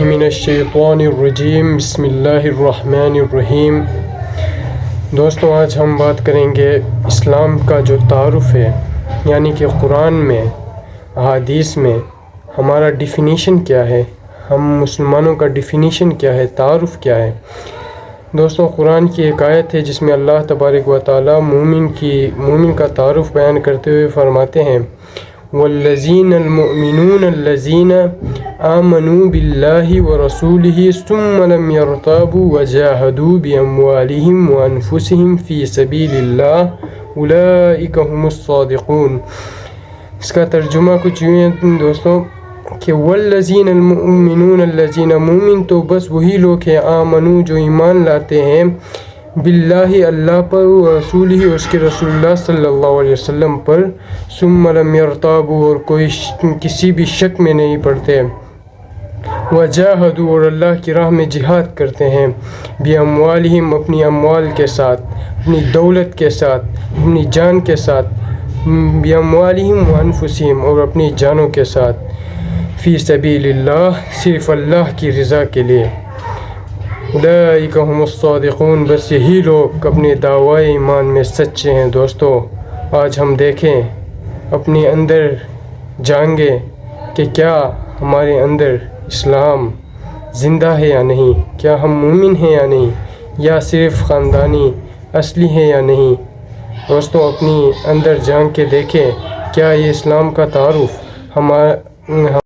من الشیطان الرجیم بسم اللہ الرحمن الرحیم۔ دوستوں، آج ہم بات کریں گے اسلام کا جو تعارف ہے، یعنی کہ قرآن میں، احادیث میں ہمارا ڈیفینیشن کیا ہے، ہم مسلمانوں کا ڈیفینیشن کیا ہے، تعارف کیا ہے۔ دوستوں، قرآن کی ایک آیت ہے جس میں اللہ تبارک و تعالی مومن کا تعارف بیان کرتے ہوئے فرماتے ہیں والذین المؤمنون الذین آمنوا باللہ ورسولہ ثم لم يرتابوا وجاہدوا باموالہم وانفسہم فی سبیل اللہ اولئک هم الصادقون۔ اس کا ترجمہ کچھ یوں ہے دوستوں کہ والذین المؤمنون الذین، مومن تو بس وہی لوگ ہیں، آمنو جو ایمان لاتے ہیں، باللہ اللہ پر، و رسولہ اس کے رسول اللہ صلی اللہ علیہ وسلم پر، ثم لم یرتابوا اور کوئی کسی بھی شک میں نہیں پڑتے، وجاہدوا اور اللہ کی راہ میں جہاد کرتے ہیں، باموالہم اپنی اموال کے ساتھ، اپنی دولت کے ساتھ، اپنی جان کے ساتھ، باموالہم وانفسہم اور اپنی جانوں کے ساتھ، فی سبیل اللہ صرف اللہ کی رضا کے لیے، اولئک هم الصادقون بس یہی لوگ اپنے دعوی ایمان میں سچے ہیں۔ دوستو، آج ہم دیکھیں اپنے اندر جانگے کہ کیا ہمارے اندر اسلام زندہ ہے یا نہیں، کیا ہم مومن ہیں یا نہیں، یا صرف خاندانی اصلی ہیں یا نہیں۔ دوستو، اپنی اندر جھانک کے دیکھیں کیا یہ اسلام کا تعارف ہمارا